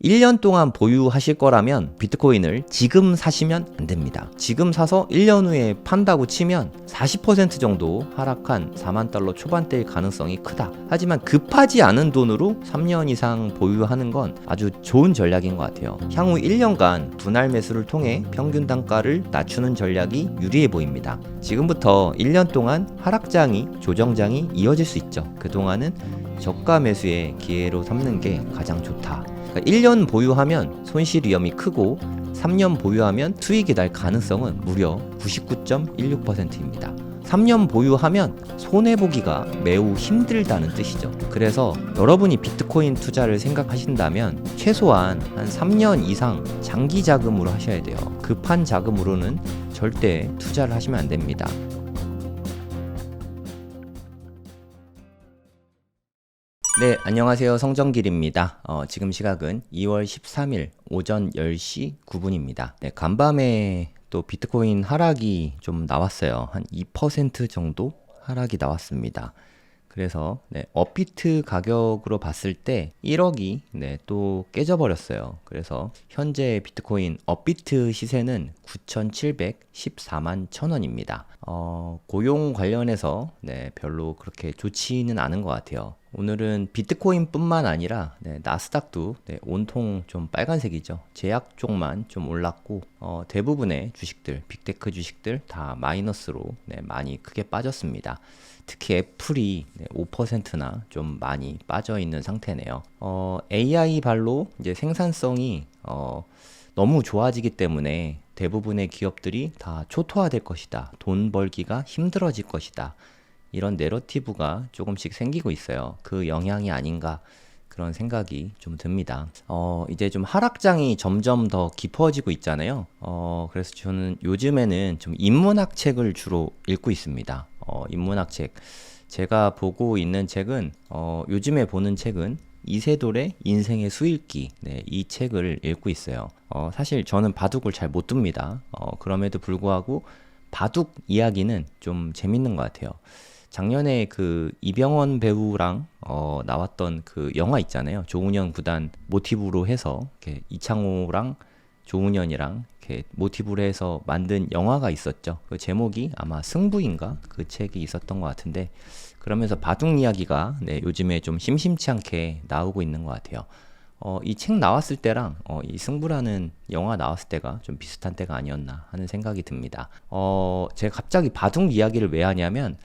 1년 동안 보유하실 거라면 비트코인을 지금 사시면 안 됩니다. 지금 사서 1년 후에 판다고 치면 40% 정도 하락한 4만 달러 초반대일 가능성이 크다. 하지만 급하지 않은 돈으로 3년 이상 보유하는 건 아주 좋은 전략인 것 같아요. 향후 1년간 분할 매수를 통해 평균 단가를 낮추는 전략이 유리해 보입니다. 지금부터 1년 동안 하락장이 조정장이 이어질 수 있죠. 그동안은 저가 매수의 기회로 삼는 게 가장 좋다. 그러니까 1년 보유하면 손실 위험이 크고 3년 보유하면 수익이 날 가능성은 무려 99.16%입니다. 3년 보유하면 손해보기가 매우 힘들다는 뜻이죠. 그래서 여러분이 비트코인 투자를 생각하신다면 최소한 한 3년 이상 장기 자금으로 하셔야 돼요. 급한 자금으로는 절대 투자를 하시면 안 됩니다. 네, 안녕하세요. 성정길입니다. 지금 시각은 2월 13일 오전 10시 9분입니다. 네, 간밤에 또 비트코인 하락이 좀 나왔어요. 한 2% 정도 하락이 나왔습니다. 그래서 업비트 가격으로 봤을 때 1억이 또 깨져버렸어요. 그래서 현재 비트코인 업비트 시세는 9,714만 1,000원입니다. 고용 관련해서 별로 그렇게 좋지는 않은 것 같아요. 오늘은 비트코인 뿐만 아니라 나스닥도 온통 좀 빨간색이죠. 제약 쪽만 좀 올랐고 대부분의 주식들, 빅테크 주식들 다 마이너스로 많이 크게 빠졌습니다. 특히 애플이 5%나 좀 많이 빠져 있는 상태네요. AI 발로 이제 생산성이 너무 좋아지기 때문에 대부분의 기업들이 다 초토화될 것이다. 돈 벌기가 힘들어질 것이다. 이런 내러티브가 조금씩 생기고 있어요. 그 영향이 아닌가 그런 생각이 좀 듭니다. 이제 좀 하락장이 점점 더 깊어지고 있잖아요. 그래서 저는 요즘에는 좀 인문학 책을 주로 읽고 있습니다. 인문학 책. 제가 보고 있는 책은, 요즘에 보는 책은 이세돌의 인생의 수읽기. 이 책을 읽고 있어요. 사실 저는 바둑을 잘 못 둡니다. 그럼에도 불구하고 바둑 이야기는 좀 재밌는 것 같아요. 작년에 그 이병헌 배우랑 나왔던 그 영화 있잖아요. 조훈현 구단 모티브로 해서 이렇게 이창호랑 조훈현이랑 이렇게 모티브로 해서 만든 영화가 있었죠. 그 제목이 아마 승부인가 그 책이 있었던 것 같은데 그러면서 바둑 이야기가 요즘에 좀 심심치 않게 나오고 있는 것 같아요. 이 책 나왔을 때랑 이 승부라는 영화 나왔을 때가 좀 비슷한 때가 아니었나 하는 생각이 듭니다. 제가 갑자기 바둑 이야기를 왜 하냐면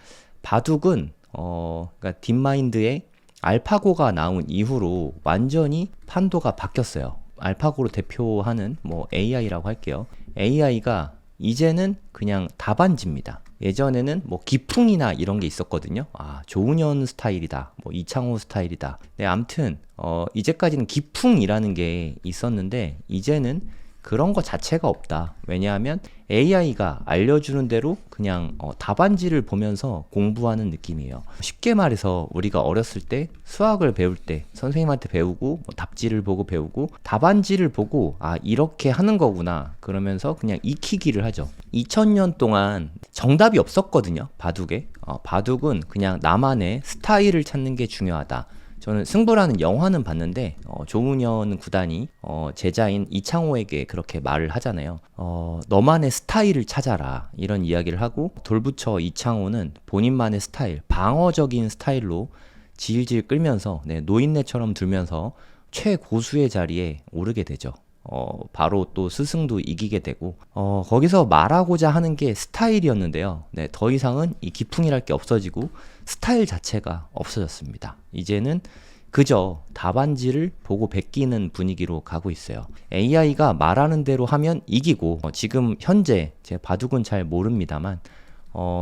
바둑은 그러니까 딥마인드의 알파고가 나온 이후로 완전히 판도가 바뀌었어요. 알파고로 대표하는 뭐 AI라고 할게요. AI가 이제는 그냥 답안지입니다. 예전에는 뭐 기풍이나 이런 게 있었거든요. 조훈현 스타일이다. 뭐 이창호 스타일이다. 아무튼 이제까지는 기풍이라는 게 있었는데 이제는 그런 거 자체가 없다. 왜냐하면 AI가 알려주는 대로 그냥 답안지를 보면서 공부하는 느낌이에요. 쉽게 말해서 우리가 어렸을 때 수학을 배울 때 선생님한테 배우고 답지를 보고 배우고 답안지를 보고 이렇게 하는 거구나 그러면서 그냥 익히기를 하죠. 2000년 동안 정답이 없었거든요. 바둑에. 바둑은 그냥 나만의 스타일을 찾는 게 중요하다. 저는 승부라는 영화는 봤는데 조훈현 구단이 제자인 이창호에게 그렇게 말을 하잖아요. 너만의 스타일을 찾아라 이런 이야기를 하고 돌부처 이창호는 본인만의 스타일, 방어적인 스타일로 질질 끌면서 노인네처럼 들면서 최고수의 자리에 오르게 되죠. 바로 또 스승도 이기게 되고 거기서 말하고자 하는 게 스타일이었는데요. 더 이상은 이 기풍이랄 게 없어지고 스타일 자체가 없어졌습니다. 이제는 그저 답안지를 보고 베끼는 분위기로 가고 있어요. AI가 말하는 대로 하면 이기고 지금 현재 제 바둑은 잘 모릅니다만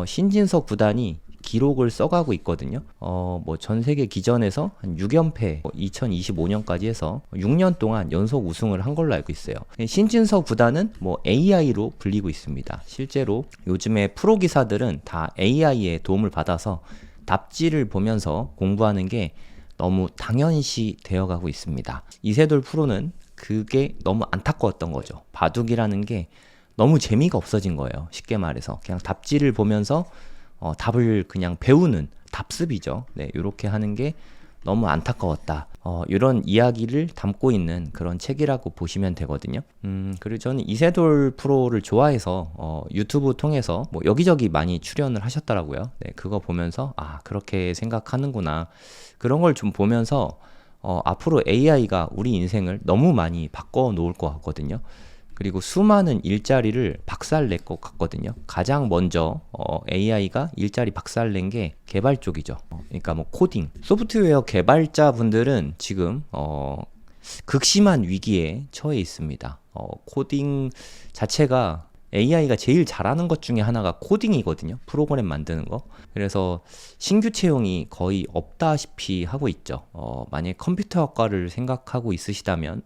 신진석 구단이 기록을 써가고 있거든요. 뭐 전 세계 기전에서 한 6연패 2025년까지 해서 6년 동안 연속 우승을 한 걸로 알고 있어요. 신진석 구단은 뭐 AI로 불리고 있습니다. 실제로 요즘에 프로 기사들은 다 AI의 도움을 받아서 답지를 보면서 공부하는 게 너무 당연시 되어가고 있습니다. 이세돌 프로는 그게 너무 안타까웠던 거죠. 바둑이라는 게 너무 재미가 없어진 거예요. 쉽게 말해서 그냥 답지를 보면서 답을 그냥 배우는 답습이죠. 이렇게 하는 게 너무 안타까웠다. 이런 이야기를 담고 있는 그런 책이라고 보시면 되거든요. 그리고 저는 이세돌 프로를 좋아해서 유튜브 통해서 뭐 여기저기 많이 출연을 하셨더라고요. 네, 그거 보면서 그렇게 생각하는구나. 그런 걸 좀 보면서 앞으로 AI가 우리 인생을 너무 많이 바꿔 놓을 것 같거든요. 그리고 수많은 일자리를 박살낼 것 같거든요. 가장 먼저 AI가 일자리 박살낸 게 개발 쪽이죠. 그러니까 뭐 코딩, 소프트웨어 개발자분들은 지금 극심한 위기에 처해 있습니다. 코딩 자체가 AI가 제일 잘하는 것 중에 하나가 코딩이거든요. 프로그램 만드는 거. 그래서 신규 채용이 거의 없다시피 하고 있죠. 만약에 컴퓨터 학과를 생각하고 있으시다면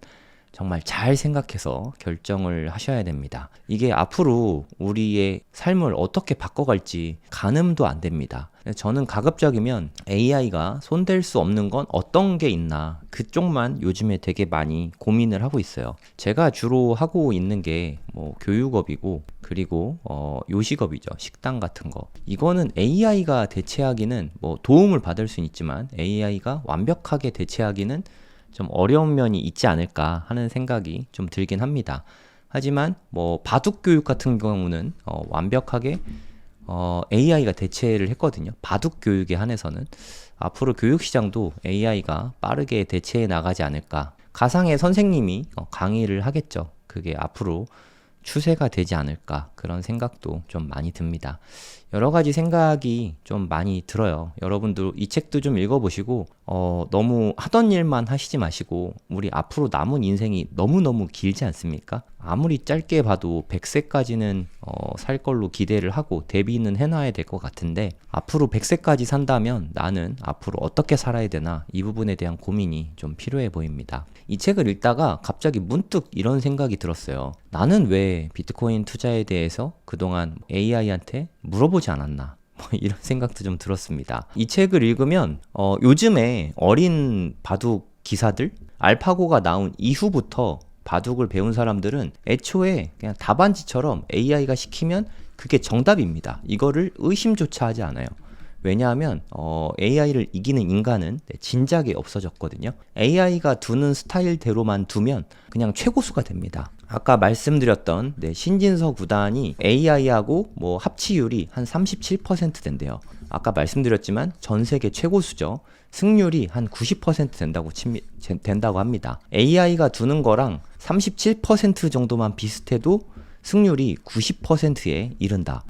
정말 잘 생각해서 결정을 하셔야 됩니다. 이게 앞으로 우리의 삶을 어떻게 바꿔갈지 가늠도 안 됩니다. 저는 가급적이면 AI가 손댈 수 없는 건 어떤 게 있나 그쪽만 요즘에 되게 많이 고민을 하고 있어요. 제가 주로 하고 있는 게 뭐 교육업이고 그리고 요식업이죠. 식당 같은 거. 이거는 AI가 대체하기는 뭐 도움을 받을 수는 있지만 AI가 완벽하게 대체하기는 좀 어려운 면이 있지 않을까 하는 생각이 좀 들긴 합니다. 하지만 뭐 바둑 교육 같은 경우는 완벽하게 AI가 대체를 했거든요. 바둑 교육에 한해서는 앞으로 교육 시장도 AI가 빠르게 대체해 나가지 않을까. 가상의 선생님이 강의를 하겠죠. 그게 앞으로 추세가 되지 않을까 그런 생각도 좀 많이 듭니다. 여러 가지 생각이 좀 많이 들어요. 여러분들 이 책도 좀 읽어보시고 너무 하던 일만 하시지 마시고 우리 앞으로 남은 인생이 너무너무 길지 않습니까? 아무리 짧게 봐도 100세까지는 살 걸로 기대를 하고 대비는 해놔야 될 것 같은데 앞으로 100세까지 산다면 나는 앞으로 어떻게 살아야 되나 이 부분에 대한 고민이 좀 필요해 보입니다. 이 책을 읽다가 갑자기 문득 이런 생각이 들었어요. 나는 왜 비트코인 투자에 대해서 그동안 AI한테 물어보지 않았나? 이런 생각도 좀 들었습니다. 이 책을 읽으면 요즘에 어린 바둑 기사들 알파고가 나온 이후부터 바둑을 배운 사람들은 애초에 그냥 답안지처럼 AI가 시키면 그게 정답입니다. 이거를 의심조차 하지 않아요. 왜냐하면 AI를 이기는 인간은 진작에 없어졌거든요. AI가 두는 스타일대로만 두면 그냥 최고수가 됩니다. 아까 말씀드렸던 신진서 구단이 AI하고 뭐 합치율이 한 37% 된대요. 아까 말씀드렸지만 전 세계 최고수죠. 승률이 한 90% 된다고 합니다. AI가 두는 거랑 37% 정도만 비슷해도 승률이 90%에 이른다.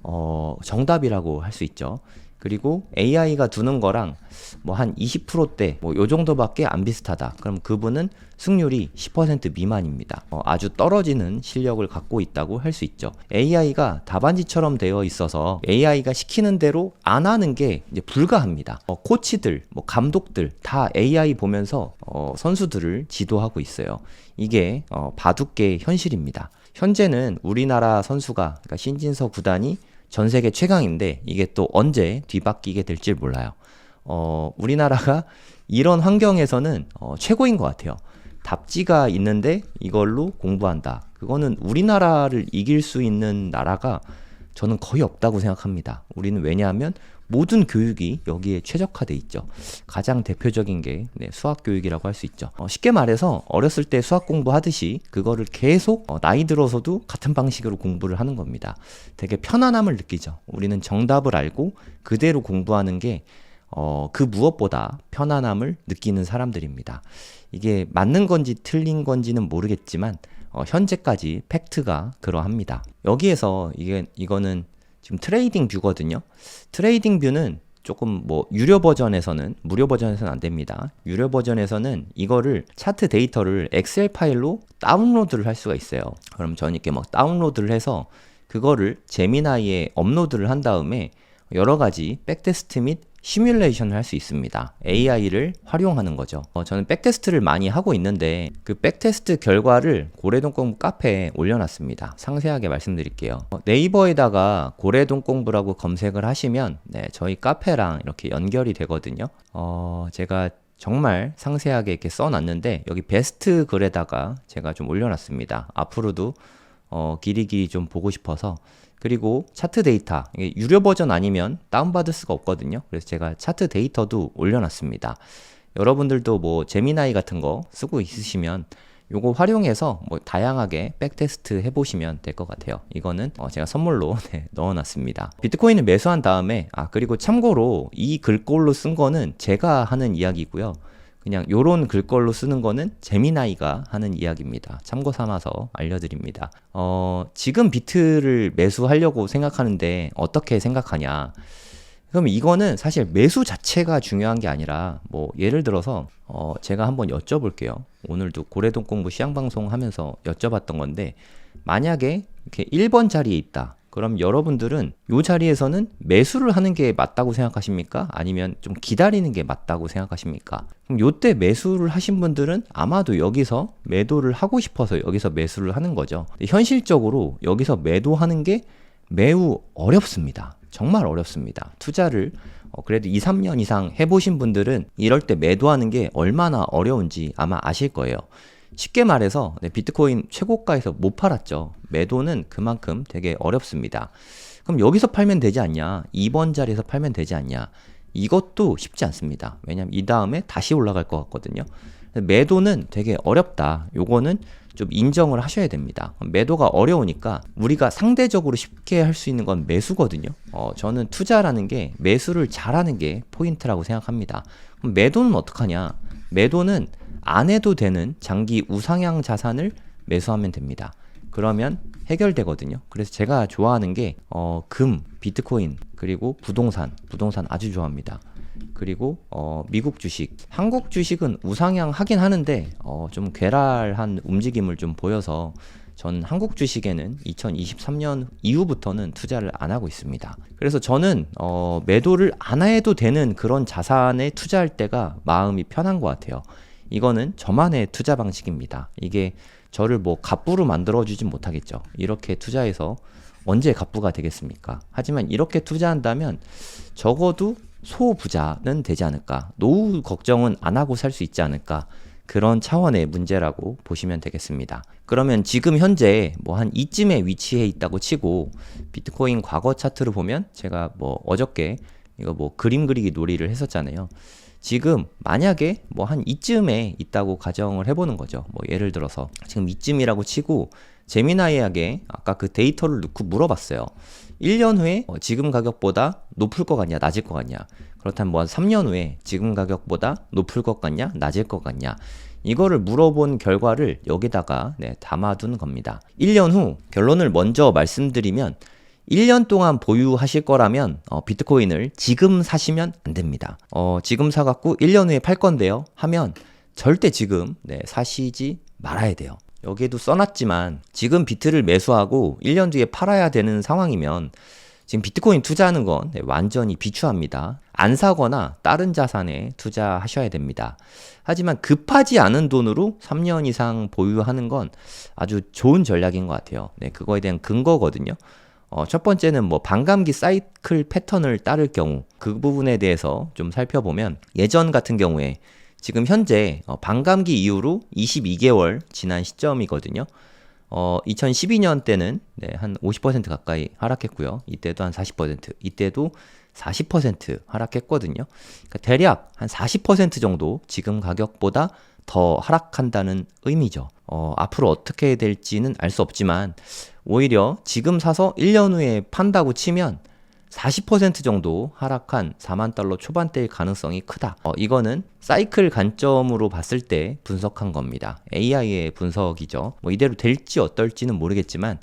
정답이라고 할 수 있죠. 그리고 AI가 두는 거랑 뭐 한 20%대 뭐 요 정도밖에 안 비슷하다. 그럼 그분은 승률이 10% 미만입니다. 아주 떨어지는 실력을 갖고 있다고 할 수 있죠. AI가 답안지처럼 되어 있어서 AI가 시키는 대로 안 하는 게 이제 불가합니다. 코치들, 뭐 감독들 다 AI 보면서 선수들을 지도하고 있어요. 이게 바둑계의 현실입니다. 현재는 우리나라 선수가 그러니까 신진서 구단이 전 세계 최강인데 이게 또 언제 뒤바뀌게 될지 몰라요. 우리나라가 이런 환경에서는 최고인 것 같아요. 답지가 있는데 이걸로 공부한다. 그거는 우리나라를 이길 수 있는 나라가 저는 거의 없다고 생각합니다. 우리는 왜냐하면 모든 교육이 여기에 최적화돼 있죠. 가장 대표적인 게 수학 교육이라고 할 수 있죠. 쉽게 말해서 어렸을 때 수학 공부하듯이 그거를 계속 나이 들어서도 같은 방식으로 공부를 하는 겁니다. 되게 편안함을 느끼죠. 우리는 정답을 알고 그대로 공부하는 게 그 무엇보다 편안함을 느끼는 사람들입니다. 이게 맞는 건지 틀린 건지는 모르겠지만 현재까지 팩트가 그러합니다. 여기에서 이거는 지금 트레이딩 뷰거든요. 트레이딩 뷰는 조금 뭐 유료 버전에서는 무료 버전에서는 안 됩니다. 유료 버전에서는 이거를 차트 데이터를 엑셀 파일로 다운로드를 할 수가 있어요. 그럼 저는 이렇게 막 다운로드를 해서 그거를 제미나이에 업로드를 한 다음에 여러 가지 백테스트 및 시뮬레이션을 할 수 있습니다. AI를 활용하는 거죠. 저는 백테스트를 많이 하고 있는데 그 백테스트 결과를 고래동공부 카페에 올려놨습니다. 상세하게 말씀드릴게요. 네이버에다가 고래동공부라고 검색을 하시면 저희 카페랑 이렇게 연결이 되거든요. 제가 정말 상세하게 이렇게 써놨는데 여기 베스트 글에다가 제가 좀 올려놨습니다. 앞으로도 길이길이 좀 보고 싶어서. 그리고 차트 데이터, 이게 유료 버전 아니면 다운받을 수가 없거든요. 그래서 제가 차트 데이터도 올려놨습니다. 여러분들도 뭐 제미나이 같은 거 쓰고 있으시면 요거 활용해서 뭐 다양하게 백테스트 해보시면 될 것 같아요. 이거는 제가 선물로 넣어놨습니다. 비트코인을 매수한 다음에 그리고 참고로 이 글꼴로 쓴 거는 제가 하는 이야기고요. 그냥 요런 글꼴로 쓰는 거는 제미나이가 하는 이야기입니다. 참고 삼아서 알려드립니다. 지금 비트를 매수하려고 생각하는데 어떻게 생각하냐? 그럼 이거는 사실 매수 자체가 중요한 게 아니라 뭐 예를 들어서 제가 한번 여쭤볼게요. 오늘도 고래동 공부 시향방송 하면서 여쭤봤던 건데 만약에 이렇게 1번 자리에 있다. 그럼 여러분들은 이 자리에서는 매수를 하는 게 맞다고 생각하십니까? 아니면 좀 기다리는 게 맞다고 생각하십니까? 그럼 요때 매수를 하신 분들은 아마도 여기서 매도를 하고 싶어서 여기서 매수를 하는 거죠. 현실적으로 여기서 매도하는 게 매우 어렵습니다. 정말 어렵습니다. 투자를 그래도 2, 3년 이상 해보신 분들은 이럴 때 매도하는 게 얼마나 어려운지 아마 아실 거예요. 쉽게 말해서 비트코인 최고가에서 못 팔았죠. 매도는 그만큼 되게 어렵습니다. 그럼 여기서 팔면 되지 않냐? 2번 자리에서 팔면 되지 않냐? 이것도 쉽지 않습니다. 왜냐면 이 다음에 다시 올라갈 것 같거든요. 매도는 되게 어렵다. 요거는 좀 인정을 하셔야 됩니다. 매도가 어려우니까 우리가 상대적으로 쉽게 할 수 있는 건 매수거든요. 저는 투자라는 게 매수를 잘하는 게 포인트라고 생각합니다. 그럼 매도는 어떡하냐? 매도는 안 해도 되는 장기 우상향 자산을 매수하면 됩니다. 그러면 해결되거든요. 그래서 제가 좋아하는 게 금, 비트코인, 그리고 부동산 아주 좋아합니다. 그리고 미국 주식, 한국 주식은 우상향 하긴 하는데 좀 괴랄한 움직임을 좀 보여서 전 한국 주식에는 2023년 이후부터는 투자를 안 하고 있습니다. 그래서 저는 매도를 안 해도 되는 그런 자산에 투자할 때가 마음이 편한 것 같아요. 이거는 저만의 투자 방식입니다. 이게 저를 뭐 갑부로 만들어주진 못하겠죠. 이렇게 투자해서 언제 갑부가 되겠습니까? 하지만 이렇게 투자한다면 적어도 소부자는 되지 않을까? 노후 걱정은 안 하고 살 수 있지 않을까? 그런 차원의 문제라고 보시면 되겠습니다. 그러면 지금 현재 뭐 한 이쯤에 위치해 있다고 치고 비트코인 과거 차트를 보면 제가 뭐 어저께 이거 뭐 그림 그리기 놀이를 했었잖아요. 지금 만약에 뭐 한 이쯤에 있다고 가정을 해보는 거죠. 뭐 예를 들어서 지금 이쯤이라고 치고 제미나이에게 아까 그 데이터를 넣고 물어봤어요. 1년 후에 지금 가격보다 높을 것 같냐, 낮을 것 같냐? 그렇다면 뭐 한 3년 후에 지금 가격보다 높을 것 같냐, 낮을 것 같냐? 이거를 물어본 결과를 여기다가 담아둔 겁니다. 1년 후 결론을 먼저 말씀드리면 1년 동안 보유하실 거라면 비트코인을 지금 사시면 안 됩니다. 지금 사갖고 1년 후에 팔 건데요 하면 절대 지금 사시지 말아야 돼요. 여기에도 써놨지만 지금 비트를 매수하고 1년 뒤에 팔아야 되는 상황이면 지금 비트코인 투자하는 건 완전히 비추합니다. 안 사거나 다른 자산에 투자하셔야 됩니다. 하지만 급하지 않은 돈으로 3년 이상 보유하는 건 아주 좋은 전략인 것 같아요. 그거에 대한 근거거든요. 첫 번째는 뭐 반감기 사이클 패턴을 따를 경우 그 부분에 대해서 좀 살펴보면 예전 같은 경우에 지금 현재 반감기 이후로 22개월 지난 시점이거든요. 2012년 때는 한 50% 가까이 하락했고요. 이때도 한 40%, 이때도 40% 하락했거든요. 그러니까 대략 한 40% 정도 지금 가격보다 더 하락한다는 의미죠. 앞으로 어떻게 될지는 알 수 없지만 오히려 지금 사서 1년 후에 판다고 치면 40% 정도 하락한 4만 달러 초반대일 가능성이 크다. 이거는 사이클 관점으로 봤을 때 분석한 겁니다. AI의 분석이죠. 뭐 이대로 될지 어떨지는 모르겠지만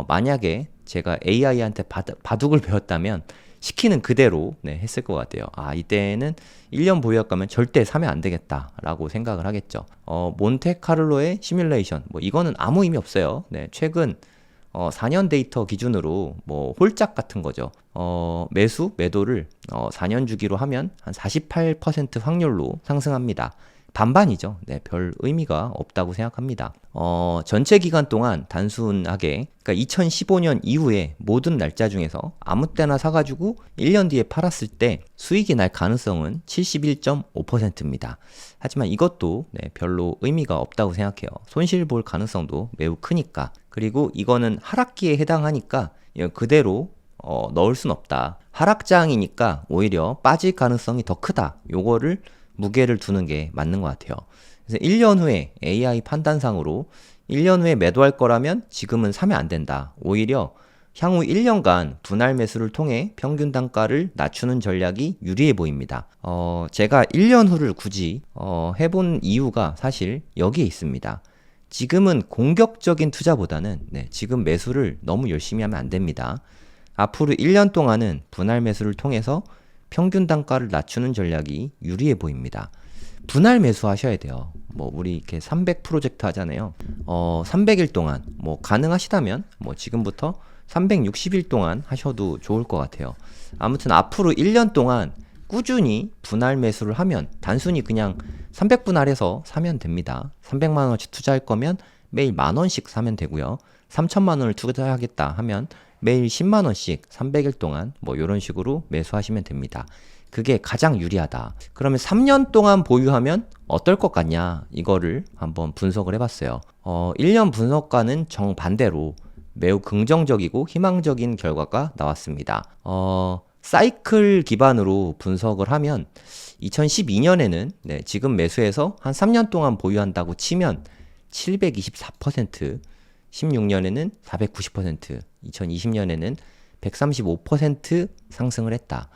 만약에 제가 AI한테 바둑을 배웠다면 시키는 그대로 했을 것 같아요. 이때는 1년 보유할 거면 절대 사면 안 되겠다라고 생각을 하겠죠. 몬테카를로의 시뮬레이션, 뭐 이거는 아무 의미 없어요. 최근 4년 데이터 기준으로 뭐 홀짝 같은 거죠. 매수, 매도를 4년 주기로 하면 한 48% 확률로 상승합니다. 반반이죠. 별 의미가 없다고 생각합니다. 전체 기간 동안 단순하게, 그러니까 2015년 이후에 모든 날짜 중에서 아무 때나 사가지고 1년 뒤에 팔았을 때 수익이 날 가능성은 71.5%입니다. 하지만 이것도 별로 의미가 없다고 생각해요. 손실 볼 가능성도 매우 크니까. 그리고 이거는 하락기에 해당하니까 그대로 넣을 순 없다. 하락장이니까 오히려 빠질 가능성이 더 크다. 요거를 무게를 두는 게 맞는 것 같아요. 그래서 1년 후에 AI 판단상으로 1년 후에 매도할 거라면 지금은 사면 안 된다. 오히려 향후 1년간 분할 매수를 통해 평균 단가를 낮추는 전략이 유리해 보입니다. 제가 1년 후를 굳이 해본 이유가 사실 여기에 있습니다. 지금은 공격적인 투자보다는 지금 매수를 너무 열심히 하면 안 됩니다. 앞으로 1년 동안은 분할 매수를 통해서 평균 단가를 낮추는 전략이 유리해 보입니다. 분할 매수 하셔야 돼요. 뭐 우리 이렇게 300 프로젝트 하잖아요. 300일 동안 뭐 가능하시다면 뭐 지금부터 360일 동안 하셔도 좋을 것 같아요. 아무튼 앞으로 1년 동안 꾸준히 분할 매수를 하면 단순히 그냥 300분할해서 사면 됩니다. 300만 원씩 투자할 거면 매일 만 원씩 사면 되고요. 3천만 원을 투자하겠다 하면 매일 10만 원씩 300일 동안 뭐 이런 식으로 매수하시면 됩니다. 그게 가장 유리하다. 그러면 3년 동안 보유하면 어떨 것 같냐? 이거를 한번 분석을 해봤어요. 1년 분석과는 정반대로 매우 긍정적이고 희망적인 결과가 나왔습니다. 사이클 기반으로 분석을 하면 2012년에는 지금 매수해서 한 3년 동안 보유한다고 치면 724%, 16년에는 490%, 2020년에는 135% 상승을 했다.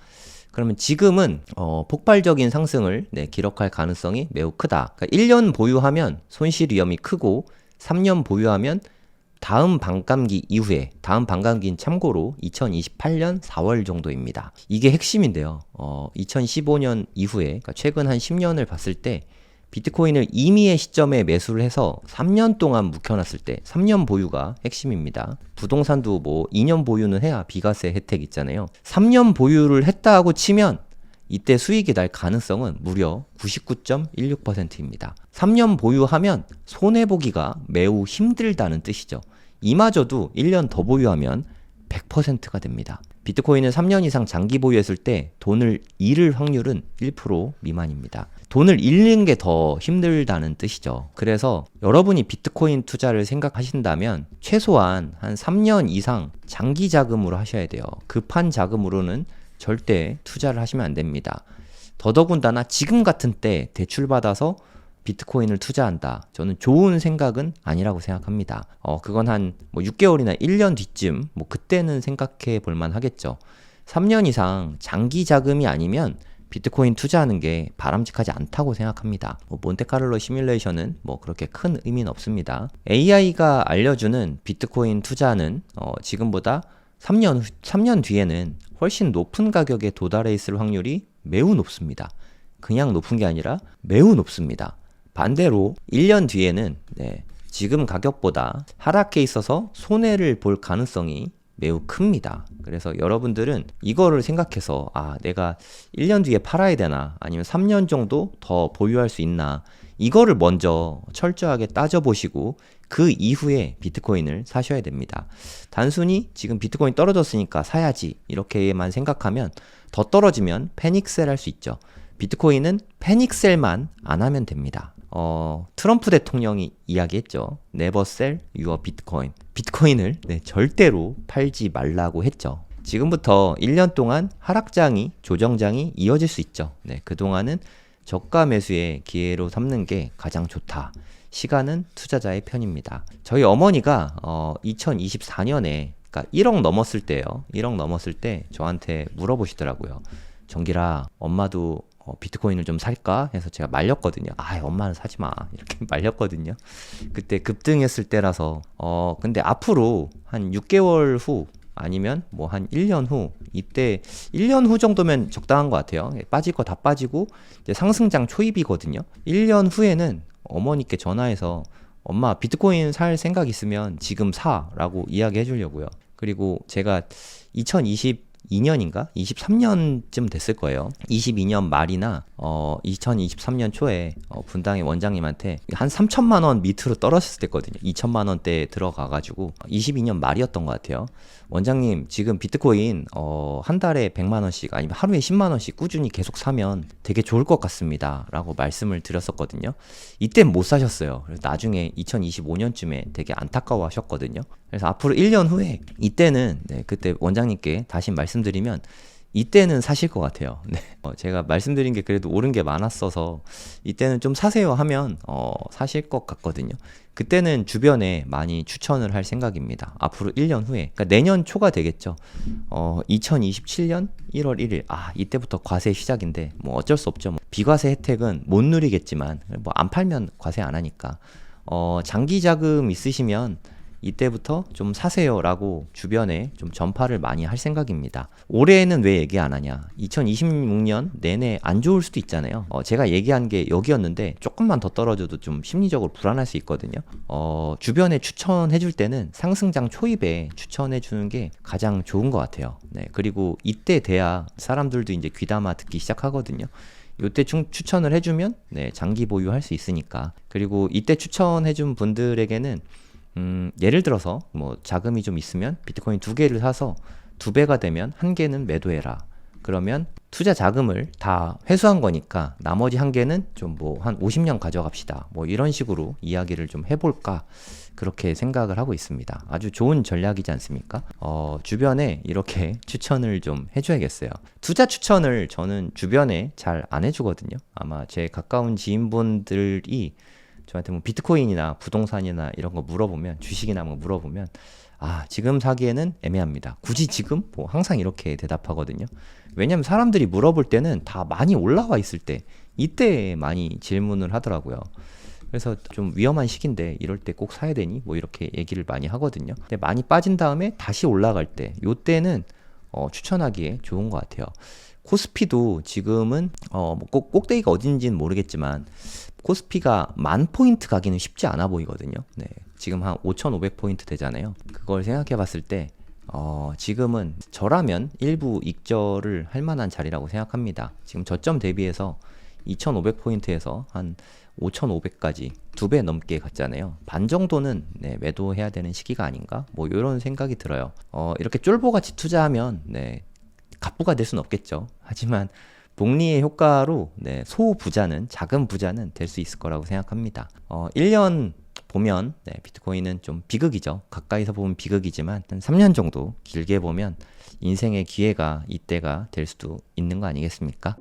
그러면 지금은 폭발적인 상승을 기록할 가능성이 매우 크다. 그러니까 1년 보유하면 손실 위험이 크고 3년 보유하면 다음 반감기 이후에, 다음 반감기는 참고로 2028년 4월 정도입니다. 이게 핵심인데요. 2015년 이후에, 그러니까 최근 한 10년을 봤을 때 비트코인을 이미의 시점에 매수를 해서 3년 동안 묵혀놨을 때 3년 보유가 핵심입니다. 부동산도 뭐 2년 보유는 해야 비과세 혜택 있잖아요. 3년 보유를 했다 하고 치면 이때 수익이 날 가능성은 무려 99.16%입니다. 3년 보유하면 손해보기가 매우 힘들다는 뜻이죠. 이마저도 1년 더 보유하면 100%가 됩니다. 비트코인은 3년 이상 장기 보유했을 때 돈을 잃을 확률은 1% 미만입니다. 돈을 잃는 게 더 힘들다는 뜻이죠. 그래서 여러분이 비트코인 투자를 생각하신다면 최소한 한 3년 이상 장기 자금으로 하셔야 돼요. 급한 자금으로는 절대 투자를 하시면 안 됩니다. 더더군다나 지금 같은 때 대출받아서 비트코인을 투자한다. 저는 좋은 생각은 아니라고 생각합니다. 그건 한 6개월이나 1년 뒤쯤 그때는 생각해 볼만 하겠죠. 3년 이상 장기 자금이 아니면 비트코인 투자하는 게 바람직하지 않다고 생각합니다. 몬테카를로 시뮬레이션은 그렇게 큰 의미는 없습니다. AI가 알려주는 비트코인 투자는 지금보다 3년 뒤에는 훨씬 높은 가격에 도달해 있을 확률이 매우 높습니다. 그냥 높은 게 아니라 매우 높습니다. 반대로 1년 뒤에는 지금 가격보다 하락해 있어서 손해를 볼 가능성이 매우 큽니다. 그래서 여러분들은 이거를 생각해서 내가 1년 뒤에 팔아야 되나 아니면 3년 정도 더 보유할 수 있나 이거를 먼저 철저하게 따져보시고 그 이후에 비트코인을 사셔야 됩니다. 단순히 지금 비트코인 떨어졌으니까 사야지 이렇게만 생각하면 더 떨어지면 패닉셀 할 수 있죠. 비트코인은 패닉셀만 안 하면 됩니다. 트럼프 대통령이 이야기했죠. Never sell your Bitcoin. 비트코인을 절대로 팔지 말라고 했죠. 지금부터 1년 동안 하락장이, 조정장이 이어질 수 있죠. 그동안은 저가 매수의 기회로 삼는 게 가장 좋다. 시간은 투자자의 편입니다. 저희 어머니가 2024년에 그러니까 1억 넘었을 때요. 1억 넘었을 때 저한테 물어보시더라고요. 정길아, 엄마도 비트코인을 좀 살까? 해서 제가 말렸거든요. 엄마는 사지 마. 이렇게 말렸거든요. 그때 급등했을 때라서 근데 앞으로 한 6개월 후 아니면 한 1년 후 이때 1년 후 정도면 적당한 것 같아요. 빠질 거 다 빠지고 이제 상승장 초입이거든요. 1년 후에는 어머니께 전화해서 엄마 비트코인 살 생각 있으면 지금 사라고 이야기해 주려고요. 그리고 제가 2022년인가? 23년쯤 됐을 거예요. 22년 말이나 2023년 초에 분당의 원장님한테 한 3천만 원 밑으로 떨어졌을 때거든요. 2천만 원대에 들어가가지고 22년 말이었던 것 같아요. 원장님 지금 비트코인 한 달에 100만 원씩 아니면 하루에 10만 원씩 꾸준히 계속 사면 되게 좋을 것 같습니다 라고 말씀을 드렸었거든요. 이땐 못 사셨어요. 그래서 나중에 2025년쯤에 되게 안타까워 하셨거든요. 그래서 앞으로 1년 후에 이때는 그때 원장님께 다시 말씀드리면 이때는 사실 것 같아요. 네. 제가 말씀드린 게 그래도 옳은 게 많았어서 이때는 좀 사세요 하면 사실 것 같거든요. 그때는 주변에 많이 추천을 할 생각입니다. 앞으로 1년 후에, 그러니까 내년 초가 되겠죠. 2027년 1월 1일, 이때부터 과세 시작인데 뭐 어쩔 수 없죠. 뭐 비과세 혜택은 못 누리겠지만 뭐 안 팔면 과세 안 하니까 장기 자금 있으시면 이때부터 좀 사세요라고 주변에 좀 전파를 많이 할 생각입니다. 올해는 왜 얘기 안 하냐? 2026년 내내 안 좋을 수도 있잖아요. 제가 얘기한 게 여기였는데 조금만 더 떨어져도 좀 심리적으로 불안할 수 있거든요. 주변에 추천해 줄 때는 상승장 초입에 추천해 주는 게 가장 좋은 것 같아요. 네, 그리고 이때 돼야 사람들도 이제 귀담아 듣기 시작하거든요. 요때 추천을 해주면 네, 장기 보유할 수 있으니까. 그리고 이때 추천해준 분들에게는 예를 들어서 뭐 자금이 좀 있으면 비트코인 2개를 사서 2배가 되면 1개는 매도해라. 그러면 투자 자금을 다 회수한 거니까 나머지 1개는 좀 뭐 한 50년 가져갑시다. 뭐 이런 식으로 이야기를 좀 해볼까 그렇게 생각을 하고 있습니다. 아주 좋은 전략이지 않습니까? 주변에 이렇게 추천을 좀 해줘야겠어요. 투자 추천을 저는 주변에 잘 안 해주거든요. 아마 제 가까운 지인분들이 저한테 뭐 비트코인이나 부동산이나 이런 거 물어보면, 주식이나 뭐 물어보면 지금 사기에는 애매합니다. 굳이 지금? 뭐 항상 이렇게 대답하거든요. 왜냐면 사람들이 물어볼 때는 다 많이 올라와 있을 때, 이때 많이 질문을 하더라고요. 그래서 좀 위험한 시기인데 이럴 때 꼭 사야 되니? 뭐 이렇게 얘기를 많이 하거든요. 근데 많이 빠진 다음에 다시 올라갈 때, 요때는 추천하기에 좋은 것 같아요. 코스피도 지금은 뭐 꼭대기가 어딘지는 모르겠지만 코스피가 10,000포인트 가기는 쉽지 않아 보이거든요. 네, 지금 한 5,500포인트 되잖아요. 그걸 생각해 봤을 때 지금은 저라면 일부 익절을 할 만한 자리라고 생각합니다. 지금 저점 대비해서 2,500포인트에서 한 5,500까지 2배 넘게 갔잖아요. 반 정도는 네, 매도해야 되는 시기가 아닌가? 뭐 이런 생각이 들어요. 이렇게 쫄보같이 투자하면 네, 갑부가 될 수는 없겠죠. 하지만 복리의 효과로 네, 소부자는, 작은 부자는 될 수 있을 거라고 생각합니다. 1년 보면 네, 비트코인은 좀 비극이죠. 가까이서 보면 비극이지만 한 3년 정도 길게 보면 인생의 기회가 이때가 될 수도 있는 거 아니겠습니까?